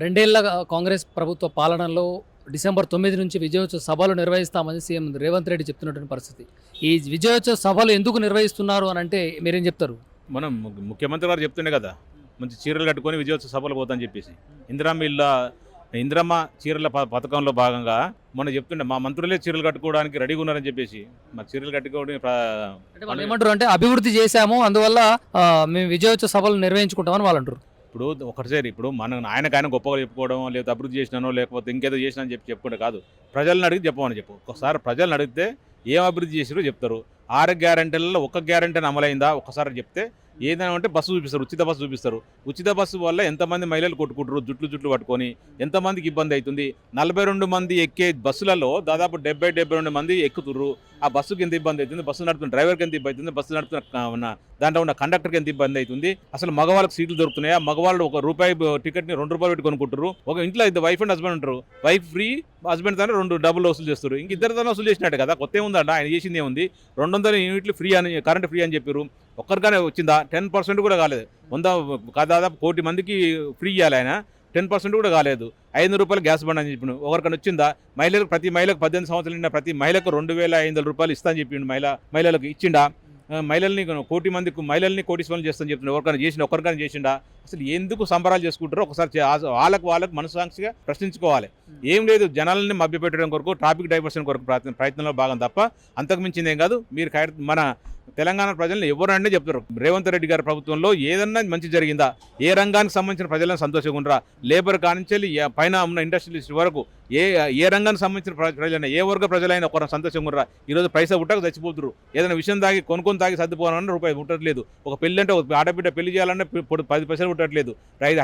రెండేళ్ల కాంగ్రెస్ ప్రభుత్వ పాలనలో డిసెంబర్ 9 నుంచి విజయోత్సవ సభలు నిర్వహిస్తామని సీఎం రేవంత్ రెడ్డి చెప్తున్నటువంటి పరిస్థితి. ఈ విజయోత్సవ సభలు ఎందుకు నిర్వహిస్తున్నారు అని అంటే మీరేం చెప్తారు? మనం ముఖ్యమంత్రి గారు చెప్తుండే కదా, మంచి చీరలు కట్టుకొని విజయోత్సవ సభలు పోతాని చెప్పేసి. ఇందిరమ్మ చీరల పథకంలో భాగంగా మొన్న చెప్తుండే మా మంత్రులే చీరలు కట్టుకోవడానికి రెడీగా ఉన్నారని చెప్పేసి. మరి చీరలు కట్టుకోవడం అంటే వాళ్ళు ఏమంటారు అంటే అభివృద్ధి చేశాము, అందువల్ల మేము విజయోత్సవ సభలు నిర్వహించుకుంటామని వాళ్ళు అంటారు. ఇప్పుడు ఒకటిసారి ఇప్పుడు ఆయన గొప్పగా చెప్పుకోవడం, లేకపోతే అభివృద్ధి చేసినానో లేకపోతే ఇంకేదో చేసినా అని చెప్పుకుంటే కాదు. ప్రజలను అడిగి చెప్పమని చెప్పు. ఒకసారి ప్రజలను అడిగితే ఏం అభివృద్ధి చేసారో చెప్తారు. 6 గ్యారెంటీలలో ఒక గ్యారెంటీ అమలైందా ఒకసారి చెప్తే ఏదైనా అంటే బస్సు చూపిస్తారు, ఉచిత బస్సు చూపిస్తారు. ఉచిత బస్సు వల్ల ఎంతమంది మహిళలు కొట్టుకుంటారు జుట్లు పట్టుకొని, ఎంతమందికి ఇబ్బంది అవుతుంది. 42 మంది ఎక్కే బస్సులలో దాదాపు 72 మంది ఎక్కుతుర్రు. ఆ బస్సుకి ఎంత ఇబ్బంది అవుతుంది, బస్సు నడుపుతున్న డ్రైవర్కి ఎంత ఇబ్బంది అవుతుంది, బస్సు నడుపుతున్న దాంట్లో ఉన్న కండక్టర్కి ఎంత ఇబ్బంది అవుతుంది. అసలు మగవాళ్ళకి సీట్లు దొరుకుతున్నాయా? మగవాళ్ళు ₹1 టికెట్ని ₹2 పెట్టి కొనుక్కుంటారు. ఒక ఇంట్లో ఇద్దరు వైఫ్ అండ్ హస్బెండ్ ఉంటారు. వైఫ్ ఫ్రీ, హస్బెండ్ తన 2 డబ్బులు వసూలు చేస్తారు. ఇంక ఇద్దరు వసూలు చేసినట్టు కదా, కొత్త ఏముందంట. ఆయన చేసింది ఏముంది? 200 యూనిట్లు ఫ్రీ అని, కరెంట్ ఫ్రీ అని చెప్పారు. ఒక్కరిగానే వచ్చిందా? 10% కూడా కాలేదు. దాదాపు 1 కోటి మందికి ఫ్రీ ఇవ్వాలి ఆయన, 10% కూడా కాలేదు. ₹500 గ్యాస్ బండ్ అని చెప్పిండు. ఒకరికైనా వచ్చిందా? ప్రతి మహిళకు 18 సంవత్సరాలు నిండా ప్రతి మహిళకు ₹2,500 ఇస్తా అని చెప్పిండు. మహిళలకు ఇచ్చిండా? మహిళల్ని 1 కోటి మందికి మహిళల్ని కోటీశ్వరులు చేస్తాను చెప్తున్నాడు. ఒకరికైనా చేసిండా? అసలు ఎందుకు సంబరాలు చేసుకుంటారో ఒకసారి వాళ్ళకు మనసాక్షిగా ప్రశ్నించుకోవాలి. ఏం లేదు, జనాలని మభ్యపెట్టడం కొరకు, ట్రాఫిక్ డైవర్షన్ కొరకు ప్రయత్నంలో భాగం తప్ప అంతకు మించింది ఏం కాదు. మీరు మన తెలంగాణ ప్రజలను ఎవరన్నా చెప్తారు. రేవంత్ రెడ్డి గారి ప్రభుత్వంలో ఏదన్నా మంచి జరిగిందా? ఏ రంగానికి సంబంధించిన ప్రజలను సంతోషంగా ఉండరా? లేబర్ కానించాలి పైన ఉన్న ఇండస్ట్రియలిస్ట్ వరకు ఏ రంగానికి సంబంధించిన ప్రజలైనా, ఏ వర్గ ప్రజలైనా ఒక సంతోషంగా ఉండరా? ఈరోజు పైసా ఉట్టక చచ్చిపోతున్నారు. ఏదైనా విషయం కొనుక్కొని తాగి సర్దుపోవాలన్నా రూపాయి ఉండట్లేదు. ఒక పెళ్లి అంటే ఒక ఆడబిడ్డ పెళ్లి చేయాలన్నా 10 పైసలు ఉండట్లేదు.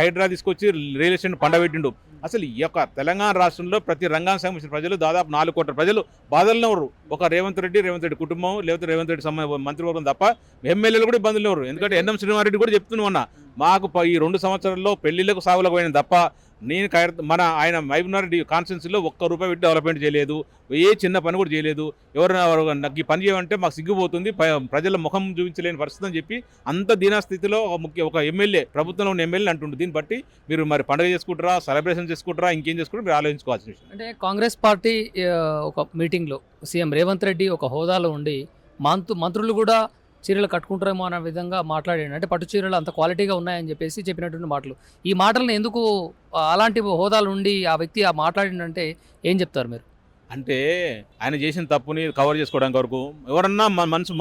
హైడ్రా తీసుకొచ్చి రియల్ ఎస్టేట్ పండబెట్టిండు. అసలు ఈ యొక్క తెలంగాణ రాష్ట్రంలో ప్రతి రంగానికి సంబంధించిన ప్రజలు దాదాపు 4 కోట్ల ప్రజలు బాధల్లో ఉన్నారు. ఒక రేవంత్ రెడ్డి కుటుంబం, లేకపోతే రేవంత్ రెడ్డి మంత్రివర్గం తప్ప ఎమ్మెల్యేలు కూడా ఇబ్బందులు ఉన్నారు. ఎందుకంటే ఎన్ఎం శ్రీనివాసరెడ్డి కూడా చెప్తున్నా, మాకు ఈ 2 సంవత్సరాల్లో పెళ్లిళ్లకు సాగులకు పోయిన తప్ప ఆయన మహబూబ్నగర్ కాన్స్టిట్యున్సీలో ₹1 పెట్టి డెవలప్మెంట్ చేయలేదు. ఏ చిన్న పని కూడా చేయలేదు. ఎవరైనా నాకు ఈ పని చేయమంటే మాకు సిగ్గుపోతుంది, ప్రజల ముఖం చూపించలేని పరిస్థితి అని చెప్పి అంత దీనస్థితిలో ఒక ఎమ్మెల్యే, ప్రభుత్వంలో ఉన్న ఎమ్మెల్యే అంటుండే. దీన్ని బట్టి మీరు మరి పండుగ చేసుకుంటారా, సెలబ్రేషన్ చేసుకుంటారా, ఇంకేం చేసుకుంటారా మీరు ఆలోచించుకోవాల్సిన విషయం. అంటే కాంగ్రెస్ పార్టీ ఒక మీటింగ్లో సీఎం రేవంత్ రెడ్డి ఒక హోదాలో ఉండి మంత్రులు కూడా చీరలు కట్టుకుంటారేమో అనే విధంగా మాట్లాడాడు. అంటే పట్టు చీరలు అంత క్వాలిటీగా ఉన్నాయని చెప్పేసి చెప్పినటువంటి మాటలు. ఈ మాటలను ఎందుకు అలాంటి హోదాలు ఉండి ఆ వ్యక్తి మాట్లాడిందంటే ఏం చెప్తారు మీరు? అంటే ఆయన చేసిన తప్పుని కవర్ చేసుకోవడానికి వరకు ఎవరన్నా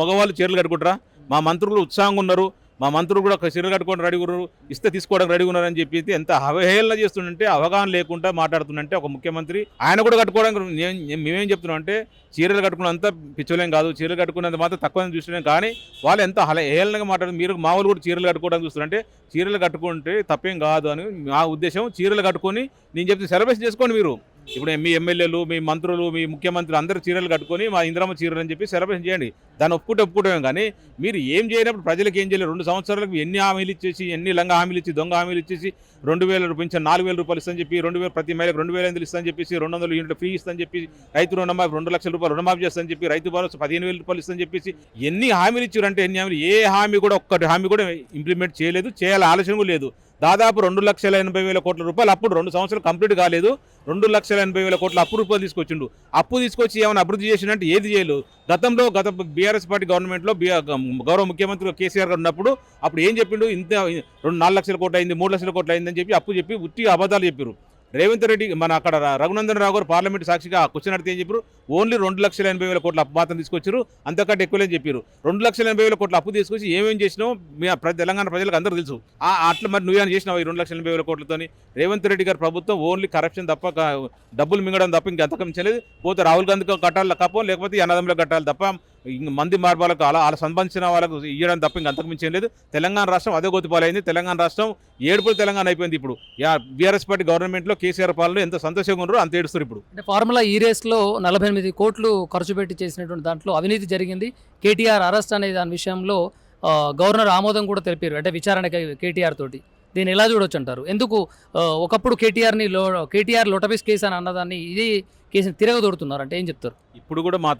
మగవాళ్ళు చీరలు కట్టుకుంటారా? మా మంత్రులు ఉత్సాహంగా ఉన్నారు, మా మంత్రులు కూడా చీరలు కట్టుకోవడం రెడీ ఉన్నారు, ఇస్తే తీసుకోవడానికి రెడీ ఉన్నారని చెప్పి ఎంత అవహేళన చేస్తుంటే, అవగాహన లేకుండా మాట్లాడుతుందంటే ఒక ముఖ్యమంత్రి. ఆయన కూడా కట్టుకోవడానికి మేమేం చెప్తున్నాం అంటే, చీరలు కట్టుకున్నంత పిచ్చలేం కాదు, చీరలు కట్టుకున్నంత మాత్రం తక్కువ చూస్తున్నాం. కానీ వాళ్ళు ఎంత హేళనగా మాట్లాడుతుంది. మీరు మామూలు కూడా చీరలు కట్టుకోవడానికి చూస్తున్నారంటే, చీరలు కట్టుకుంటే తప్పేం కాదు అని మా ఉద్దేశం. చీరలు కట్టుకొని నేను చెప్తే సెలబ్రేషన్ చేసుకోండి. మీరు ఇప్పుడు మీ ఎమ్మెల్యేలు, మీ మంత్రులు, మీ ముఖ్యమంత్రి అందరూ చీరలు కట్టుకొని మా ఇందిరమ్మ చీరలు అని చెప్పి సెలబ్రేషన్ చేయండి. దాన్ని ఒప్పుకుంటామే. కానీ మీరు ఏం చేయనప్పుడు ప్రజలకు ఏం చేయలేదు. 2 సంవత్సరాలకు ఎన్ని హామీలు ఇచ్చేసి, ఎన్ని లంగా హామీలు ఇచ్చి, దొంగ హామీలు ఇచ్చేసి, ₹2,000 పెంచిన ₹4,000 ఇస్తాని చెప్పి, 2,000 ప్రతి మహిళకు 2,500 ఇస్తాని చెప్పేసి, 200 యూనిట్లు ఫ్రీ ఇస్తాని చెప్పి, రైతు రుణమాఫీ ₹2 లక్షల రుణమాఫీ చేస్తాని చెప్పి, రైతు భరోసా ₹15,000 ఇస్తాని చెప్పేసి ఎన్ని హామీలు ఇచ్చారంటే ఎన్ని హామీలు. ఏ హామీ కూడా ఒక్కటి హామీ కూడా ఇంప్లిమెంట్ చేయలేదు, చేయాల ఆలోచన కూడా లేదు. దాదాపు ₹2,80,000 అప్పుడు 2 సంవత్సరాలు కంప్లీట్ కాలేదు. ₹2,80,000 అప్పు తీసుకొచ్చిండు. అప్పు తీసుకొచ్చి ఏమైనా అభివృద్ధి చేసినట్టు ఏది చేయలేదు. గత బీఆర్ఎస్ పార్టీ గవర్నమెంట్లో గౌరవ ముఖ్యమంత్రి కేసీఆర్ గారు ఉన్నప్పుడు అప్పుడు ఏం చెప్పిండు? ఇంత 4 లక్షల కోట్లు అయింది, 3 లక్షల కోట్లు అయిందని చెప్పి అప్పు చెప్పి ఉట్టి అబద్ధాలు చెప్పారు. రేవంత్ రెడ్డి అక్కడ రఘునందన్ రావు గారు పార్లమెంట్ సాక్షిగా క్వశ్చన్ అడిగితే ఏం చెప్పారు? ఓన్లీ ₹2,80,000 అప్పు మాత్రం తీసుకొచ్చారు, అంతకంటే ఎక్కువలేని చెప్పారు. ₹2,80,000 అప్పు తీసుకొచ్చి ఏమేమి చేసినావు తెలంగాణ ప్రజలకు అందరూ తెలుసు. అట్లా మరి నువ్వేమైనా చేసినావు ఈ ₹2,80,000 రేవంత్ రెడ్డి గారి ప్రభుత్వం ఓన్లీ కరప్షన్ తప్ప, డబ్బులు మింగడం తప్ప ఇంకెంతకం మించలేదు. పోతే రాహుల్ గాంధీకి కట్టాలి తప్ప, లేకపోతే అన్నదమ్ములకు కట్టాలి తప్ప, మంది మార్పాలకు అలా సంబంధించిన వాళ్ళకు ఇవ్వడం తప్ప ఇంకంతకు మించేం లేదు. తెలంగాణ రాష్ట్రం అదే గొంతుపాలైంది. తెలంగాణ రాష్ట్రం ఏడుపులు తెలంగాణ అయిపోయింది. ఇప్పుడు బీఆర్ఎస్ పార్టీ గవర్నమెంట్లో కేసీఆర్ పాలన ఎంత సంతోషంగా ఉన్నారో అంత ఏడుస్తారు ఇప్పుడు. అంటే ఫార్ములా ఈ రేస్లో 48 కోట్లు ఖర్చు పెట్టి చేసినటువంటి దాంట్లో అవినీతి జరిగింది. కేటీఆర్ అరెస్ట్ అనే దాని విషయంలో గవర్నర్ ఆమోదం కూడా తెలిపారు. అంటే విచారణకి కేటీఆర్ తోటి దీన్ని ఎలా చూడొచ్చు అంటారు? ఎందుకు ఒకప్పుడు కేటీఆర్ లొటపీస్ కేసు అని అన్నదాన్ని ఇది కేసుని తిరగదొడుతున్నారు అంటే ఏం చెప్తారు? ఇప్పుడు కూడా మా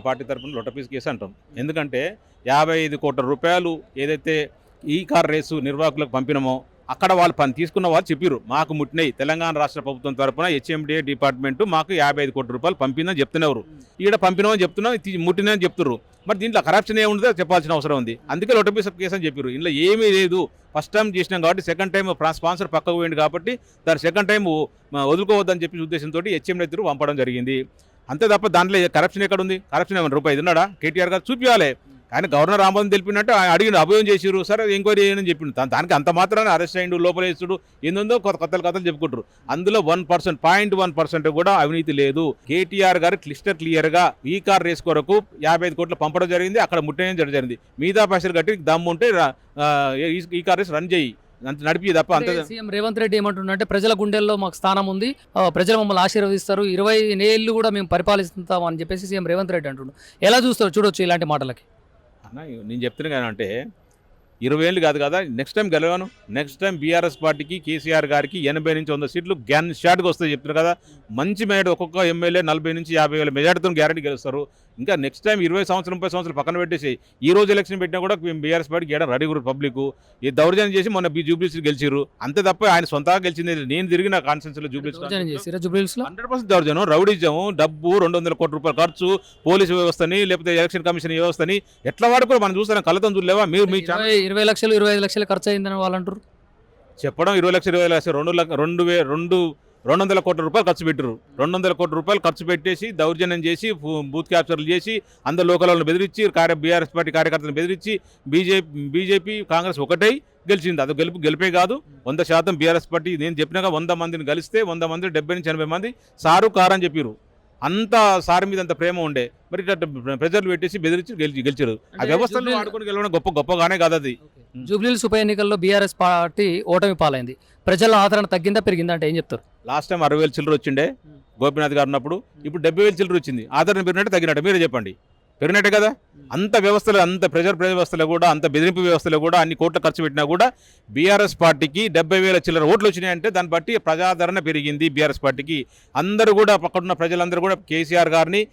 పార్టీ తరఫున లొటపీస్ కేసు అంటాం. ఎందుకంటే ₹55 కోట్ల ఏదైతే ఈ కార్ రేసు నిర్వాహకులకు పంపినామో అక్కడ వాళ్ళు పని తీసుకున్న వాళ్ళు చెప్పారు మాకు ముట్టినాయి తెలంగాణ రాష్ట్ర ప్రభుత్వం తరపున హెచ్ఎండిఏ డిపార్ట్మెంట్ మాకు 55 కోట్ల రూపాయలు పంపిందని చెప్తున్నారు. ఈడ పంపినామని చెప్తున్నాం, ముట్టినని చెప్తున్నారు. మరి దీంట్లో కరప్షన్ ఏముందో చెప్పాల్సిన అవసరం ఉంది. అందుకే లొటపీస్ కేసు అని చెప్పారు. ఇందులో ఏమీ లేదు. ఫస్ట్ టైం చేసినాం కాబట్టి సెకండ్ టైం స్పాన్సర్ పక్కకు పోయింది కాబట్టి దాని సెకండ్ టైం వదులుకోవద్దని చెప్పి ఉద్దేశంతో హెచ్ఎండి ఎదురు పంపడం జరిగింది. అంతే తప్ప దాంట్లో కరప్షన్ ఎక్కడ ఉంది? కరప్షన్ ఏమైనా రూపాయి ఉన్నాడా? కేటీఆర్ గారు చూపించాలి. ఆయన గవర్నర్ ఆమోదం తెలిపినట్టు ఆయన అడిగిన అభయం చేసిరు, సరే ఎంక్వైరీ చేయని చెప్పిండు. దానికి అంత మాత్రాన్ని అరెస్ట్ అయ్యిండు, లోపలేస్తుడు, ఏందో కొత్త కథలు చెప్పుకుంటారు. అందులో 1% కూడా అవినీతి లేదు. కేటీఆర్ గారు క్లియర్ గా ఈ కార్ రేస్ కొరకు 55 కోట్లు పంపడం జరిగింది. అక్కడ ముట్టడం జరిగింది. మిగతా పైసలు కట్టి దమ్ము ఉంటే ఈ కార్ రేస్ రన్ చేయి, నడిపి తప్ప అంత. సీఎం రేవంత్ రెడ్డి ఏమంటున్నారంటే ప్రజల గుండెల్లో మాకు స్థానం ఉంది, ప్రజలు మమ్మల్ని ఆశీర్వదిస్తారు, 20 ఏళ్ళు కూడా మేము పరిపాలిస్తాం అని చెప్పేసి సీఎం రేవంత్ రెడ్డి అంటున్నాడు. ఎలా చూస్తారు చూడొచ్చు ఇలాంటి మాటలకి? నేను చెప్తున్నా అంటే 20 ఏళ్ళు కాదు కదా, నెక్స్ట్ టైం గెలవాను. నెక్స్ట్ టైం బీఆర్ఎస్ పార్టీకి కేసీఆర్ గారికి 80 నుంచి 100 సీట్లు గ్యాన్ షాట్గా వస్తాయి చెప్తున్నారు కదా. మంచి మెజార్టీ, ఒక్కొక్క ఎమ్మెల్యే 40 నుంచి 50 వేల మెజార్టీతో గ్యారెంటీ గెలుస్తారు. ఇంకా నెక్స్ట్ టైం 20 సంవత్సరం 30 సంవత్సరాలు పక్కన పెట్టేసి ఈ రోజు ఎలక్షన్ పెట్టినా కూడా బీఆర్ఎస్ పార్టీకి గేయడం రెడీ కూడా పబ్లిక్. ఈ దౌర్జన్యం చేసి మొన్న జూబ్లీస్ గెలిచిరు, అంతే తప్ప ఆయన సొంతంగా గెలిచింది. నేను తిరిగిన కాన్స్టిట్యూన్సీలో జూబ్లీస్ 100% దౌర్జన్యం, రౌడీజము, డబ్బు, 200 కోట్ల రూపాయల ఖర్చు, పోలీసు వ్యవస్థని లేకపోతే ఎలక్షన్ కమిషన్ వ్యవస్థని ఎట్లా వాడుకో మనం చూస్తాం, కళ్ళతో చూడలేవా? మీరు మీ 20 లక్షలు 25 లక్షలు ఖర్చు అయిందని వాళ్ళు అంటారు. చెప్పడం 20 లక్షలు 20 లక్షలు 200 కోట్ల రూపాయలు ఖర్చు పెట్టారు. 200 కోట్ల రూపాయలు ఖర్చు పెట్టేసి దౌర్జన్యం చేసి బూత్ క్యాప్చర్లు చేసి అందరు లోకలను బెదిరించి బీఆర్ఎస్ పార్టీ కార్యకర్తలను బెదిరించి బీజేపీ కాంగ్రెస్ ఒకటై గెలిచింది. అది గెలిపే కాదు, 100% బీఆర్ఎస్ పార్టీ. నేను చెప్పినాక 100 మందిని కలిస్తే 100 మంది 70 నుంచి 80 మంది సారు కారు అని చెప్పారు. అంత సార్ మీద అంత ప్రేమ ఉండే, మరి ప్రజలు పెట్టేసి బెదిరించి గెలిచారు. ఆ వ్యవస్థను ఆడుకొని గెలవడం గొప్పగానే కాదు అది. జూబ్లీహిల్స్ ఉప ఎన్నికల్లో బీఆర్ఎస్ పార్టీ ఓటమి పాలైంది. ప్రజల ఆదరణ తగ్గిందా పెరిగిందా అంటే ఏం చెప్తారు? లాస్ట్ టైం 60,000 చిల్లర వచ్చిండే గోపీనాథ్ గారు ఉన్నప్పుడు, ఇప్పుడు 70,000 చిల్లర వచ్చింది. ఆదరణ పెరిగినట్టు తగ్గినట్టు మీరే చెప్పండి. పెరిగినట్టే కదా. అంత వ్యవస్థలు, అంత ప్రెజర్ వ్యవస్థలో కూడా, అంత బెదిరింపు వ్యవస్థలో కూడా అన్ని కోట్ల ఖర్చు పెట్టినా కూడా బీఆర్ఎస్ పార్టీకి 70,000 చిల్లర ఓట్లు వచ్చినాయంటే దాన్ని బట్టి ప్రజాదరణ పెరిగింది బీఆర్ఎస్ పార్టీకి. అందరూ కూడా పక్కడున్న ప్రజలందరూ కూడా కేసీఆర్ గారిని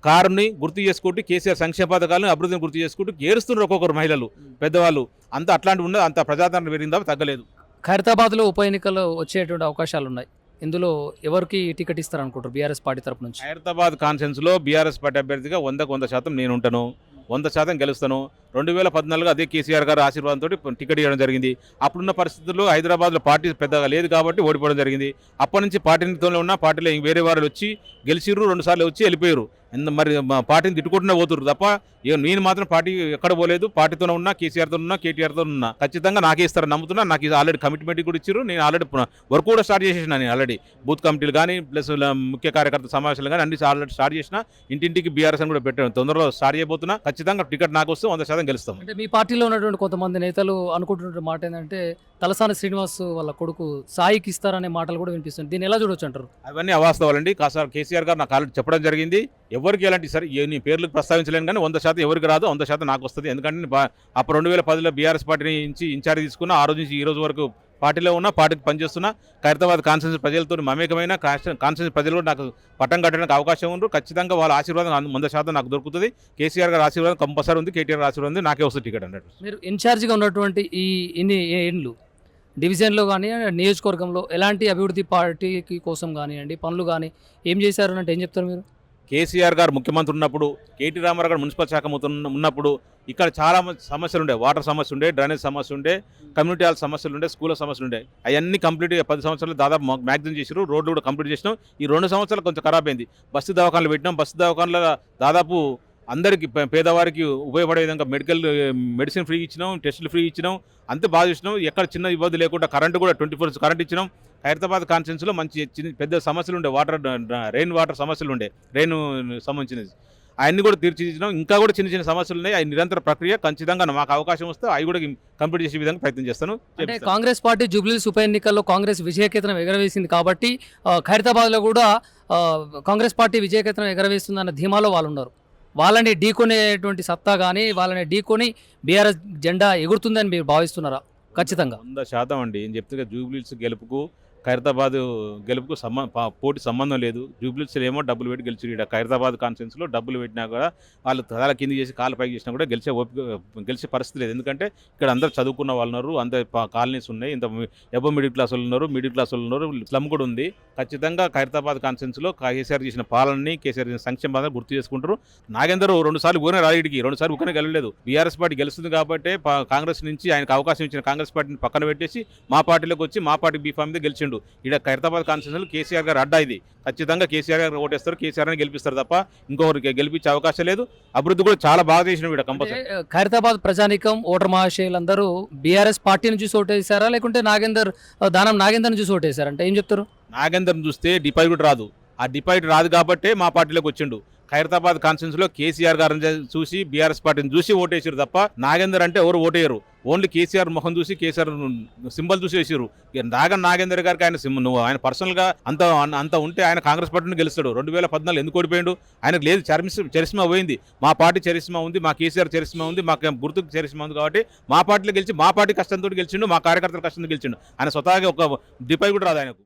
కారుని గుర్తు చేసుకుంటూ, కేసీఆర్ సంక్షేమ పథకాలను అభివృద్ధిని గుర్తు చేసుకుంటూ ఏడుస్తున్నారు ఒక్కొక్కరు మహిళలు, పెద్దవాళ్ళు. అంత ఉన్నది, అంత ప్రజాదరణ పెరిగిందా? తగ్గలేదు. ఖైరతాబాద్లో ఉప ఎన్నికలు వచ్చేటువంటి అవకాశాలు ఉన్నాయి. ఇందులో ఎవరికి టికెట్ ఇస్తారు అనుకుంటారు బీఆర్ఎస్ పార్టీ తరపు నుంచి? ఖైరతాబాద్ కాన్ఫరెన్స్లో బీఆర్ఎస్ పార్టీ అభ్యర్థిగా 100% నేను ఉంటాను, 100% గెలుస్తాను. 2014 అదే కేసీఆర్ గారు ఆశీర్వాదంతో టికెట్ ఇవ్వడం జరిగింది. అప్పుడున్న పరిస్థితుల్లో హైదరాబాద్లో పార్టీ పెద్దగా లేదు కాబట్టి ఓడిపోవడం జరిగింది. అప్పటి నుంచి పార్టీతోనే ఉన్న పార్టీలో వేరే వారు వచ్చి గెలిచిర్రు, 2 సార్లు వచ్చి వెళ్ళిపోయారు. మరి పార్టీని తిట్టుకుంటూనే పోతున్నారు తప్ప నేను మాత్రం పార్టీ ఎక్కడ పోలేదు. పార్టీతోనే ఉన్నా, కేసీఆర్తో ఉన్నా, కేటీఆర్తో ఉన్నా. ఖచ్చితంగా నాకే ఇస్తారని నమ్ముతున్నా. నాకు ఆల్రెడీ కమిట్మెంట్ కూడా ఇచ్చారు. నేను ఆల్రెడీ వర్క్ కూడా స్టార్ట్ చేసేసిన. నేను ఆల్రెడీ బూత్ కమిటీలు కానీ ప్లస్ ముఖ్య కార్యకర్త సమావేశాలు కానీ అన్ని ఆల్రెడీ స్టార్ట్ చేసిన. ఇంటింటికి బీఆర్ఎస్ అని కూడా పెట్టాను. తొందరలో స్టార్ట్ చేయబోతున్నా. ఖచ్చితంగా టికెట్ నాకు వస్తే 100% గెలుస్తాం. అంటే మీ పార్టీలో ఉన్నటువంటి కొంతమంది నేతలు అనుకుంటున్న మాట ఏంటంటే తలసాని శ్రీనివాస్ వాళ్ళ కొడుకు సాయికి ఇస్తారనే మాటలు కూడా వినిపిస్తుంది. దీన్ని ఎలా చూడొచ్చు అంటారు? అవన్నీ అవాస్తవాలండి. కాస్త కేసీఆర్ గారు నాకు ఆల్రెడీ చెప్పడం జరిగింది. ఎవరికి ఎలాంటి సరే నీ పేర్లకు ప్రస్తావించలేను కానీ 100% ఎవరికి రాదు, 100% నాకు వస్తుంది. ఎందుకంటే అప్పుడు 2010లో బీఆర్ఎస్ పార్టీ నుంచి ఇన్ఛార్జ్ తీసుకున్న, ఆ రోజు నుంచి ఈ రోజు వరకు పార్టీలో ఉన్న, పార్టీకి పనిచేస్తున్నా. ఖైరతాబాద్ కాన్స్టిట్యూన్సీ ప్రజలతో మమేకమైన కాన్స్టిట్యూన్సీ ప్రజలు నాకు పట్టం కట్టడానికి అవకాశం ఉంది. ఖచ్చితంగా వాళ్ళ ఆశీర్వాదం 100% నాకు దొరుకుతుంది. కేసీఆర్ గారి ఆశీర్వాదం కంపల్సరీ ఉంది, కేటీఆర్ ఆశీర్వాదం ఉంది. నాకే వస్తుంది టికెట్ అన్నట్టు. మీరు ఇన్ఛార్జిగా ఉన్నటువంటి ఇన్ని ఏండ్లు డివిజన్లో కానీ నియోజకవర్గంలో ఎలాంటి అభివృద్ధి పార్టీకి కోసం కానివ్వండి పనులు కానీ ఏం చేశారు అంటే ఏం చెప్తారు మీరు? కేసీఆర్ గారు ముఖ్యమంత్రి ఉన్నప్పుడు, కేటీ రామారావు గారు మున్సిపల్ శాఖ ఉన్నప్పుడు ఇక్కడ చాలా సమస్యలు ఉండే. వాటర్ సమస్య ఉండే, డ్రైనేజ్ సమస్య ఉండే, కమ్యూనిటీ హాల్ సమస్యలు ఉండే, స్కూల్ సమస్యలు ఉండే. అవన్నీ కంప్లీట్ 10 సంవత్సరాలు దాదాపు మ్యాక్సిమం చేసారు. రోడ్లు కూడా కంప్లీట్ చేసినాం. ఈ 2 సంవత్సరాలు కొంచెం ఖరాబ్ అయింది. బస్సు దవాఖానలు పెట్టినాం. బస్సు దవాఖానలో దాదాపు అందరికీ పేదవారికి ఉపయోగపడే విధంగా మెడిసిన్ ఫ్రీ ఇచ్చినాం, టెస్టులు ఫ్రీ ఇచ్చినాం. అంతే బాగా చూసినాం. ఎక్కడ చిన్న ఇబ్బంది లేకుండా కరెంటు కూడా 24 hours కరెంట్ ఇచ్చినాం. ఖైరతాబాద్ కాన్స్టిట్యూన్సీలో మంచి పెద్ద సమస్యలు ఉండే, రెయిన్ వాటర్ సమస్యలు ఉండే, రెయిన్ సంబంధించినది అవన్నీ కూడా తీర్చిదిద్దినాం. ఇంకా కూడా చిన్న సమస్యలు ఉన్నాయి. అవి నిరంతర ప్రక్రియ. ఖచ్చితంగా మాకు అవకాశం వస్తే అవి కూడా కంప్లీట్ చేసే విధంగా ప్రయత్నం చేస్తాను. అంటే కాంగ్రెస్ పార్టీ జూబ్లీహిల్స్ ఉప ఎన్నికల్లో కాంగ్రెస్ విజయకేతనం ఎగరవేసింది కాబట్టి ఖైరతాబాద్లో కూడా కాంగ్రెస్ పార్టీ విజయకేతనం ఎగరవేస్తుందన్న ధీమాలో వాళ్ళు ఉన్నారు. వాళ్ళని ఢీకొనేటువంటి సత్తా కానీ వాళ్ళని ఢీకొని బీఆర్ఎస్ జెండా ఎగురుతుందని మీరు భావిస్తున్నారా? ఖచ్చితంగా 100% అండి. నేను చెప్తే జూబ్లీహిల్స్ గెలుపుకు ఖైరతాబాద్ గెలుపుకు పోటీ సంబంధం లేదు. జూబ్లీహిల్స్‌లో ఏమో డబ్బులు పెట్టి గెలిచారు. ఈడ ఖైరతాబాద్ కాన్స్టిట్యున్సీలో డబ్బులు పెట్టినా కూడా వాళ్ళు తల కింద చేసి కాళ్ళు పైకి చేసినా కూడా గెలిచే పరిస్థితి లేదు. ఎందుకంటే ఇక్కడ అందరూ చదువుకున్న వాళ్ళు ఉన్నారు. అందరు కాలనీస్ ఉన్నాయి. ఇంత ఎబో మిడిల్ క్లాస్ వాళ్ళు ఉన్నారు, మిడిల్ క్లాస్ వాళ్ళు ఉన్నారు, స్లమ్ కూడా ఉంది. ఖచ్చితంగా ఖైరతాబాద్ కాన్స్టిట్యున్సీలో కేసీఆర్ చేసిన పాలనని, కేసీఆర్ చేసిన సంక్షేమాన్ని గుర్తు చేసుకుంటారు. నాగేందర్ 2 సార్లు ఊరినే రాయిడికి 2 సార్లు ఊరినే గెలవలేదు. బీఆర్ఎస్ పార్టీ గెలుస్తుంది కాబట్టి కాంగ్రెస్ నుంచి ఆయనకు అవకాశం ఇచ్చిన కాంగ్రెస్ పార్టీని పక్కన పెట్టేసి మా పార్టీలోకి వచ్చి మా పార్టీ బీఫామ్ మీద గెలిచిండు. ఇక్కడ ఖైరతాబాద్ కాన్స్టిట్యున్సీలో కేసీఆర్ గారు అడ్డా ఇది. ఖచ్చితంగా కేసీఆర్ గారు ఓటేస్తారు, కేసీఆర్ అని గెలిపిస్తారు తప్ప ఇంకొకరికి గెలిపించే అవకాశం లేదు. అభివృద్ధి కూడా చాలా బాగా చేసిన వీడ కంపల్సరీ. ఖైరతాబాద్ ప్రజానికం ఓటర్ మహాశయులందరూ బీఆర్ఎస్ పార్టీని చూసి ఓటేసారా, లేకుంటే దానం నాగేందర్ని చూసి ఓటేసారా అంటే ఏం చెప్తారు? నాగేందర్ని చూస్తే డిపాజిట్ రాదు. ఆ డిపాజిట్ రాదు కాబట్టే మా పార్టీలోకి వచ్చిండు. ఖైరతాబాద్ కాన్స్టిట్యున్సీలో కేసీఆర్ గారిని చూసి బీఆర్ఎస్ పార్టీని చూసి ఓటేసారు తప్ప నాగేందర్ అంటే ఎవరు ఓటేయరు. ఓన్లీ కేసీఆర్ ముఖం చూసి కేసీఆర్ సింబల్ చూసి వేసారు. నాగేందర్ గారికి ఆయన పర్సనల్గా అంత ఉంటే ఆయన కాంగ్రెస్ పార్టీని గెలుస్తాడు. 2014 ఎందుకు ఓడిపోయాడు? ఆయనకు లేదు, చరిస్మా పోయింది. మా పార్టీ చరిస్మా ఉంది, మా కేసీఆర్ చరిస్మా ఉంది, మాకు గుర్తుకు చరిస్మా ఉంది కాబట్టి మా పార్టీలో గెలిచి మా పార్టీ కష్టంతో గెలిచిండు, మా కార్యకర్తల కష్టంతో గెలిచిండు. ఆయన స్వతహాగా ఒక డిపాజిట్ కూడా రాదు ఆయనకు.